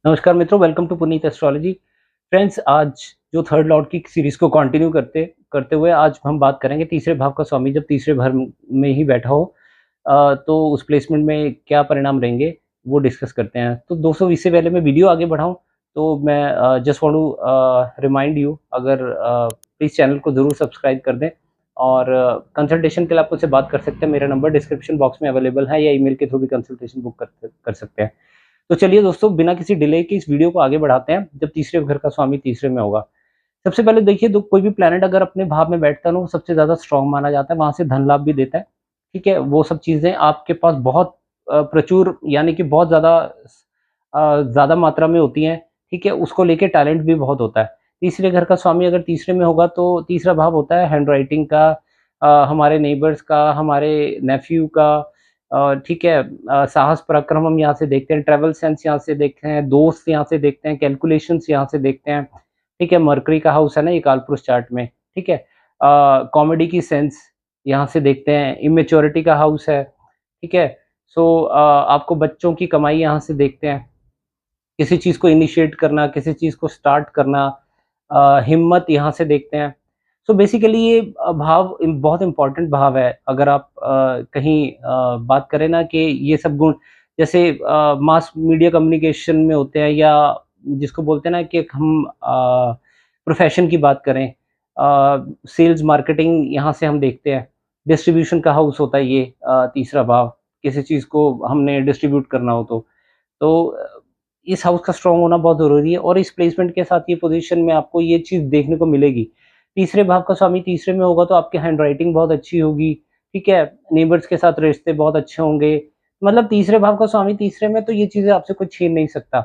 नमस्कार मित्रों, welcome to Puneet astrology. Friends, आज जो थर्ड लॉर्ड की सीरीज को कंटिन्यू करते करते हुए आज हम बात करेंगे तीसरे भाव का स्वामी जब तीसरे घर में ही बैठा हो तो उस प्लेसमेंट में क्या परिणाम रहेंगे वो डिस्कस करते हैं। तो दोस्तों, इससे पहले मैं वीडियो आगे बढ़ाऊं तो मैं just want to remind you, अगर प्लीज़ चैनल को ज़रूर सब्सक्राइब कर दें और कंसल्टेशन के लिए आप मुझसे बात कर सकते हैं। मेरा नंबर डिस्क्रिप्शन बॉक्स में अवेलेबल है या ईमेल के थ्रू भी कंसल्टेशन बुक कर सकते हैं। तो चलिए दोस्तों, बिना किसी डिले के इस वीडियो को आगे बढ़ाते हैं। जब तीसरे घर का स्वामी तीसरे में होगा, सबसे पहले देखिए, तो कोई भी प्लैनेट अगर अपने भाव में बैठता है ना, वो सबसे ज़्यादा स्ट्रॉन्ग माना जाता है, वहाँ से धन लाभ भी देता है। ठीक है? वो सब चीज़ें आपके पास बहुत प्रचुर, यानी कि बहुत ज़्यादा मात्रा में होती हैं। ठीक है? उसको लेके टैलेंट भी बहुत होता है। तीसरे घर का स्वामी अगर तीसरे में होगा तो तीसरा भाव होता है हैंडराइटिंग का, हमारे नेबर्स का, हमारे नेफ्यू का, ठीक है? साहस पराक्रम हम यहाँ से देखते हैं, ट्रैवल सेंस यहाँ से देखते हैं, दोस्त यहाँ से देखते हैं, कैलकुलेशंस यहाँ से देखते हैं। ठीक है? मरकरी का हाउस है ना ये कालपुरुष चार्ट में। ठीक है? कॉमेडी की सेंस यहाँ से देखते हैं, इमैच्योरिटी का हाउस है। ठीक है? सो आपको बच्चों की कमाई यहाँ से देखते हैं। किसी चीज़ को इनिशिएट करना, किसी चीज़ को स्टार्ट करना, हिम्मत यहाँ से देखते हैं। सो बेसिकली ये भाव बहुत इम्पोर्टेंट भाव है। अगर आप कहीं बात करें ना कि ये सब गुण जैसे मास मीडिया कम्युनिकेशन में होते हैं, या जिसको बोलते हैं ना कि हम प्रोफेशन की बात करें, सेल्स मार्केटिंग यहाँ से हम देखते हैं। डिस्ट्रीब्यूशन का हाउस होता है ये तीसरा भाव, किसी चीज़ को हमने डिस्ट्रीब्यूट करना हो तो। इस हाउस का स्ट्रॉन्ग होना बहुत ज़रूरी है और इस प्लेसमेंट के साथ ये पोज़ीशन में आपको ये चीज़ देखने को मिलेगी। तीसरे भाव का स्वामी तीसरे में होगा तो आपकी हैंडराइटिंग बहुत अच्छी होगी, ठीक है? नेबर्स के साथ रिश्ते बहुत अच्छे होंगे। मतलब तीसरे भाव का स्वामी तीसरे में, तो ये चीज़ें आपसे कोई छीन नहीं सकता,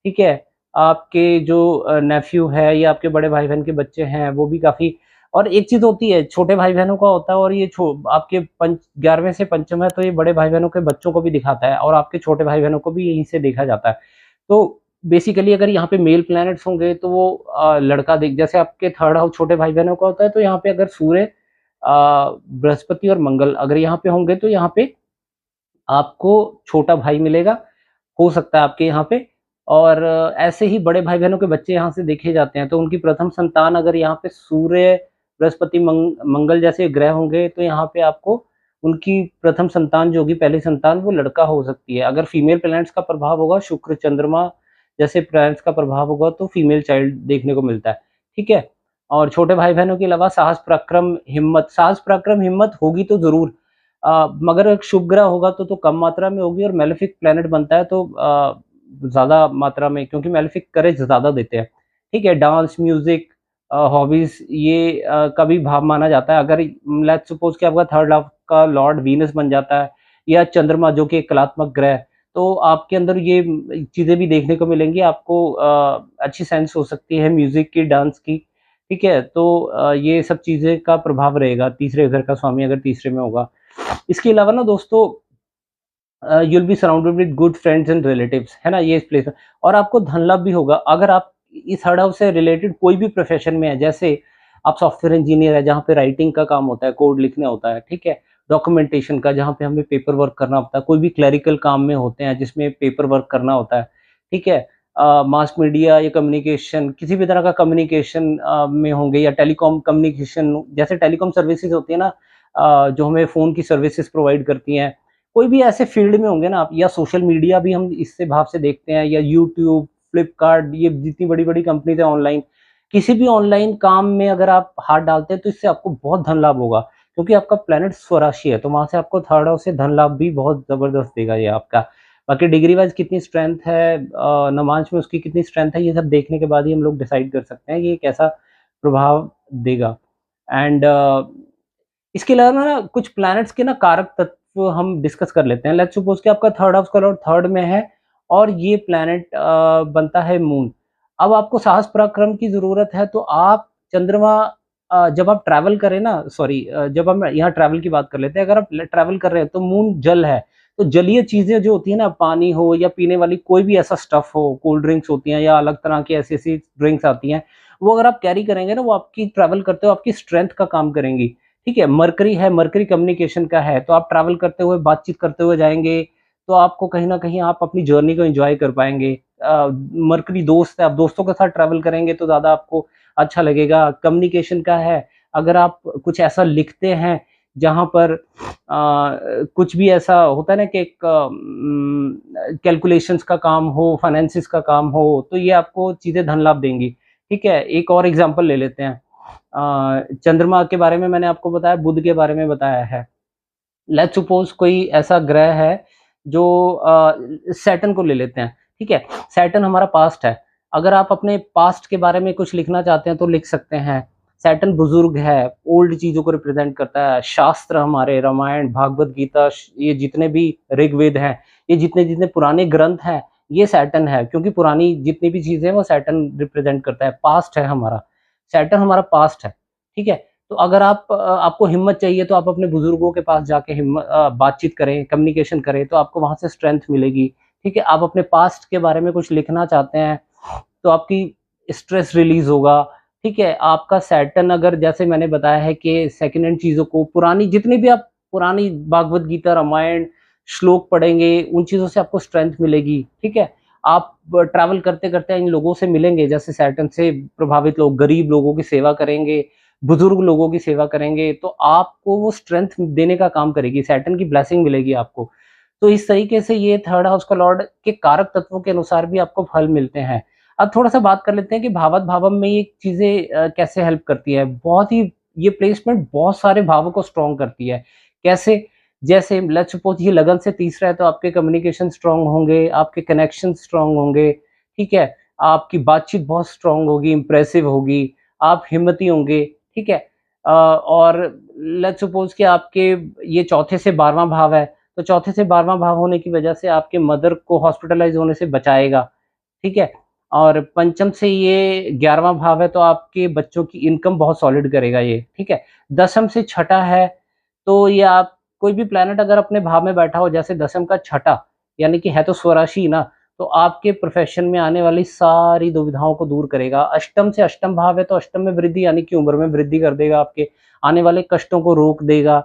ठीक है? आपके जो नेफ्यू है या आपके बड़े भाई-बहन के बच्चे हैं, वो भी काफ़ी। और एक चीज़ होती है, छोटे भाई-बहनों का होता है और ये छो आपके पंच 11वें से पंचम है, तो ये बड़े भाई-बहनों के बच्चों को भी दिखाता है और आपके छोटे भाई-बहनों को भी यहीं से देखा जाता है। तो बेसिकली अगर यहाँ पे मेल प्लैनेट्स होंगे तो वो लड़का दिख, जैसे आपके थर्ड हाउस छोटे भाई-बहनों का होता है, तो यहाँ पे अगर सूर्य, बृहस्पति और मंगल अगर यहाँ पे होंगे तो यहाँ पे आपको छोटा भाई मिलेगा, हो सकता है आपके यहाँ पे। और ऐसे ही बड़े भाई-बहनों के बच्चे यहाँ से देखे जाते हैं, तो उनकी प्रथम संतान अगर यहाँ पे सूर्य, बृहस्पति, मंगल जैसे ग्रह होंगे तो यहाँ पे आपको उनकी प्रथम संतान जो होगी, पहली संतान, वो लड़का हो सकती है। अगर फीमेल प्लैनेट्स का प्रभाव होगा, शुक्र, चंद्रमा जैसे प्लैनेट्स का प्रभाव होगा तो फीमेल चाइल्ड देखने को मिलता है, ठीक है? और छोटे भाई-बहनों के अलावा साहस, पराक्रम, हिम्मत होगी तो ज़रूर, मगर एक शुभ ग्रह होगा तो कम मात्रा में होगी, और मेलेफिक प्लैनेट बनता है तो ज़्यादा मात्रा में, क्योंकि मेलेफिक करेज ज़्यादा देते हैं। ठीक है? डांस, म्यूज़िक, हॉबीज़, ये का भी भाव माना जाता है। अगर लेट्स सपोज़ कि आपका थर्ड हाउस का लॉर्ड वीनस बन जाता है या चंद्रमा जो कि एक कलात्मक ग्रह है, तो आपके अंदर ये चीज़ें भी देखने को मिलेंगी। आपको अच्छी सेंस हो सकती है म्यूज़िक की, डांस की। ठीक है? तो ये सब चीज़ें का प्रभाव रहेगा तीसरे घर का स्वामी अगर तीसरे में होगा। इसके अलावा ना दोस्तों, you will be surrounded with good friends and relatives, है ना? ये इस प्लेस में, और आपको धन लाभ भी होगा अगर आप इस थर्ड हाउस से रिलेटेड कोई भी प्रोफेशन में है। जैसे आप सॉफ्टवेयर इंजीनियर है, जहाँ पे राइटिंग का काम होता है, कोड लिखना होता है, ठीक है? डॉक्यूमेंटेशन का, जहाँ पे हमें पेपर वर्क करना होता है, कोई भी क्लरिकल काम में होते हैं जिसमें पेपर वर्क करना होता है, ठीक है? मास मीडिया या कम्युनिकेशन, किसी भी तरह का कम्युनिकेशन में होंगे, या टेलीकॉम कम्युनिकेशन, जैसे टेलीकॉम सर्विसेज होती है ना, जो हमें फ़ोन की सर्विसेज प्रोवाइड करती हैं। कोई भी ऐसे फ़ील्ड में होंगे ना आप, या सोशल मीडिया भी हम इससे भाव से देखते हैं, या यूट्यूब, फ्लिपकार्ट, ये जितनी बड़ी-बड़ी कंपनीज़ हैं ऑनलाइन, किसी भी ऑनलाइन काम में अगर आप हाथ डालते हैं तो इससे आपको बहुत धन लाभ होगा, क्योंकि आपका प्लैनेट स्वराशि है, तो वहाँ से आपको थर्ड हाउस से धन लाभ भी बहुत ज़बरदस्त देगा ये आपका। बाकी डिग्री वाइज़ कितनी स्ट्रेंथ है, नवांश में उसकी कितनी स्ट्रेंथ है, ये सब देखने के बाद ही हम लोग डिसाइड कर सकते हैं कि ये कैसा प्रभाव देगा। एंड इसके अलावा ना कुछ प्लैनेट्स के ना कारक तत्व हम डिस्कस कर लेते हैं। लेट्स सपोज़ कि आपका थर्ड हाउस का लॉर्ड थर्ड में है और ये प्लैनेट बनता है मून। अब आपको साहस पराक्रम की ज़रूरत है, तो आप चंद्रमा, जब आप ट्रैवल करें ना, सॉरी, जब हम यहाँ ट्रैवल की बात कर लेते हैं, अगर आप ट्रैवल कर रहे हैं तो मून जल है, तो जलीय चीज़ें जो होती हैं ना, पानी हो या पीने वाली कोई भी ऐसा स्टफ़ हो, कोल्ड ड्रिंक्स होती हैं या अलग तरह की ऐसी-ऐसी ड्रिंक्स आती हैं, वो अगर आप कैरी करेंगे ना, वो आपकी ट्रैवल करते हुए आपकी स्ट्रेंथ का काम करेंगी। ठीक है? मरकरी है, मरकरी कम्युनिकेशन का है, तो आप ट्रैवल करते हुए, बातचीत करते हुए जाएँगे, तो आपको कहीं न कहीं आप अपनी जर्नी को एन्जॉय कर पाएँगे। मरकरी दोस्त है, आप दोस्तों के साथ ट्रैवल करेंगे तो ज़्यादा आपको अच्छा लगेगा। कम्युनिकेशन का है, अगर आप कुछ ऐसा लिखते हैं जहाँ पर कुछ भी ऐसा होता है ना कि एक कैलकुलेशंस का काम हो, फाइनेंसिस का काम हो, तो ये आपको चीज़ें धन लाभ देंगी। ठीक है, एक और एग्जांपल ले लेते हैं। चंद्रमा के बारे में मैंने आपको बताया, बुध के बारे में बताया है। लेट्स सपोज कोई ऐसा ग्रह है जो सैटर्न को ले लेते हैं। ठीक है, सैटर्न हमारा पास्ट है। अगर आप अपने पास्ट के बारे में कुछ लिखना चाहते हैं तो लिख सकते हैं। सैटर्न बुजुर्ग है, ओल्ड चीजों को रिप्रेजेंट करता है। शास्त्र हमारे रामायण, भागवत गीता, ये जितने भी ऋग्वेद हैं, ये जितने जितने पुराने ग्रंथ हैं, ये सैटर्न है, क्योंकि पुरानी जितनी भी चीजें हैं वो सैटर्न रिप्रेजेंट करता है। पास्ट है हमारा, सैटर्न हमारा पास्ट है। ठीक है, तो अगर आपको हिम्मत चाहिए तो आप अपने बुजुर्गों के पास जाके बातचीत करें, कम्युनिकेशन करें, तो आपको वहाँ से स्ट्रेंथ मिलेगी। ठीक है, आप अपने पास्ट के बारे में कुछ लिखना चाहते हैं तो आपकी स्ट्रेस रिलीज होगा। ठीक है, आपका सैटर्न अगर जैसे मैंने बताया है कि सेकंड हैंड चीज़ों को, पुरानी जितनी भी आप पुरानी भागवत गीता, रामायण, श्लोक पढ़ेंगे, उन चीज़ों से आपको स्ट्रेंथ मिलेगी। ठीक है, आप ट्रैवल करते-करते इन लोगों से मिलेंगे, जैसे सैटर्न से प्रभावित लोग, गरीब लोगों की सेवा करेंगे, बुजुर्ग लोगों की सेवा करेंगे, तो आपको वो स्ट्रेंथ देने का काम करेगी, सैटर्न की ब्लेसिंग मिलेगी आपको। तो इस तरीके से ये थर्ड हाउस का लॉर्ड के कारक तत्वों के अनुसार भी आपको फल मिलते हैं। अब थोड़ा-सा बात कर लेते हैं कि भावात भावम में ये चीज़ें कैसे हेल्प करती है। बहुत ही ये प्लेसमेंट बहुत सारे भावों को स्ट्रॉन्ग करती है। कैसे? जैसे लेट्स सपोज़ ये लगन से तीसरा है तो आपके कम्युनिकेशन स्ट्रॉन्ग होंगे, आपके कनेक्शन स्ट्रॉन्ग होंगे, ठीक है? आपकी बातचीत बहुत स्ट्रॉन्ग होगी, इम्प्रेसिव होगी, आप हिम्मती होंगे, ठीक है? और लेट्स सपोज़ कि आपके ये चौथे से 12वाँ भाव है, तो चौथे से 12वाँ भाव होने की वजह से आपके मदर को हॉस्पिटलाइज़ होने से बचाएगा, ठीक है? और पंचम से ये 11वाँ भाव है तो आपके बच्चों की इनकम बहुत सॉलिड करेगा ये, ठीक है? दसम से छठा है, तो ये आप कोई भी प्लैनेट अगर अपने भाव में बैठा हो, जैसे दसम का छठा, यानी कि है तो स्वराशि ना, तो आपके प्रोफ़ेशन में आने वाली सारी दुविधाओं को दूर करेगा। अष्टम से अष्टम भाव है तो अष्टम में वृद्धि, यानी कि उम्र में वृद्धि कर देगा, आपके आने वाले कष्टों को रोक देगा,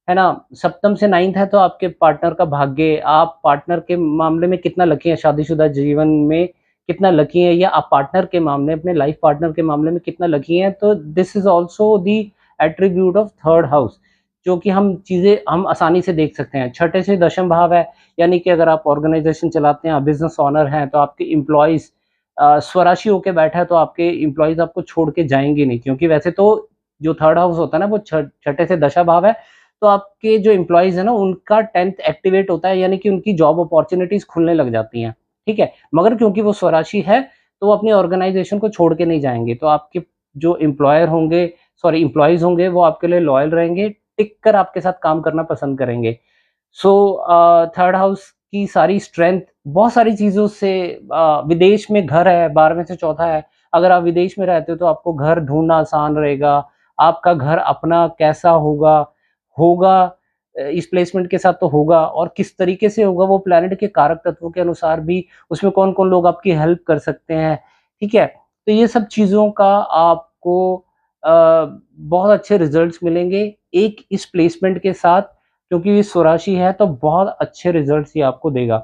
है ना? सप्तम से 9th है तो आपके पार्टनर का भाग्य, आप पार्टनर के मामले में कितना लकी हैं, शादीशुदा जीवन में कितना लकी हैं, या आप पार्टनर के मामले, अपने लाइफ पार्टनर के मामले में कितना लकी हैं, तो this is also the attribute of third house, जो कि हम चीज़ें हम आसानी से देख सकते हैं। छठे से दशम भाव है, यानी कि अगर आप ऑर्गेनाइज़ेशन चलाते हैं, आप बिज़नेस ओनर हैं, तो आपके एम्प्लॉइज़ स्वराशि होके बैठा है तो आपके एम्प्लॉइज़ आपको छोड़ के जाएँगे नहीं, क्योंकि वैसे तो जो थर्ड हाउस होता है ना वो छठे से दशा भाव है, तो आपके जो एम्प्लॉइज़ हैं ना उनका 10th एक्टिवेट होता है, यानी कि उनकी जॉब अपॉर्च्युनिटीज़ खुलने लग जाती हैं, ठीक है? मगर क्योंकि वो स्वराशि है, तो वो अपनी ऑर्गेनाइज़ेशन को छोड़ के नहीं जाएँगे, तो आपके जो एम्प्लॉयर होंगे, सॉरी एम्प्लॉइज़ होंगे, वो आपके लिए लॉयल रहेंगे, टिक कर आपके साथ काम करना पसंद करेंगे। सो थर्ड हाउस की सारी स्ट्रेंथ बहुत सारी चीज़ों से, विदेश में घर है, 12वें से चौथा है, अगर आप विदेश में रहते हो तो आपको घर ढूँढना आसान रहेगा, आपका घर अपना कैसा होगा, होगा इस प्लेसमेंट के साथ तो होगा, और किस तरीके से होगा वो प्लैनेट के कारक तत्वों के अनुसार भी, उसमें कौन-कौन लोग आपकी हेल्प कर सकते हैं, ठीक है? तो ये सब चीज़ों का आपको बहुत अच्छे रिज़ल्ट्स मिलेंगे एक इस प्लेसमेंट के साथ, क्योंकि ये स्वराशि है तो बहुत अच्छे रिज़ल्ट्स ये आपको देगा।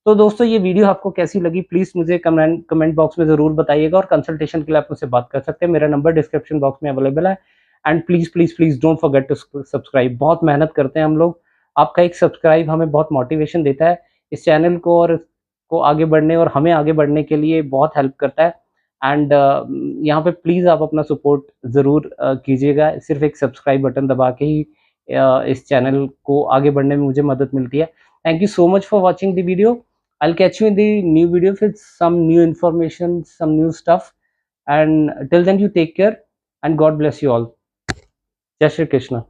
तो दोस्तों ये वीडियो आपको कैसी लगी प्लीज़ मुझे कमेंट बॉक्स में ज़रूर बताइएगा, और कंसल्टेशन के लिए आप मुझसे बात कर सकते हैं। मेरा नंबर डिस्क्रिप्शन बॉक्स में अवेलेबल है। And please don't forget to subscribe. बहुत मेहनत करते हैं हम लोग, आपका एक सब्सक्राइब हमें बहुत मोटिवेशन देता है इस चैनल को, और को आगे बढ़ने और हमें आगे बढ़ने के लिए बहुत हेल्प करता है। एंड यहाँ पे प्लीज़ आप अपना सपोर्ट ज़रूर कीजिएगा। सिर्फ़ एक सब्सक्राइब बटन दबा के ही इस चैनल को आगे बढ़ने में मुझे मदद मिलती है। Thank you so much for watching the video. I will catch you in the new video with some new information, some new stuff, and till then you take care and God bless you all. जय श्री कृष्ण।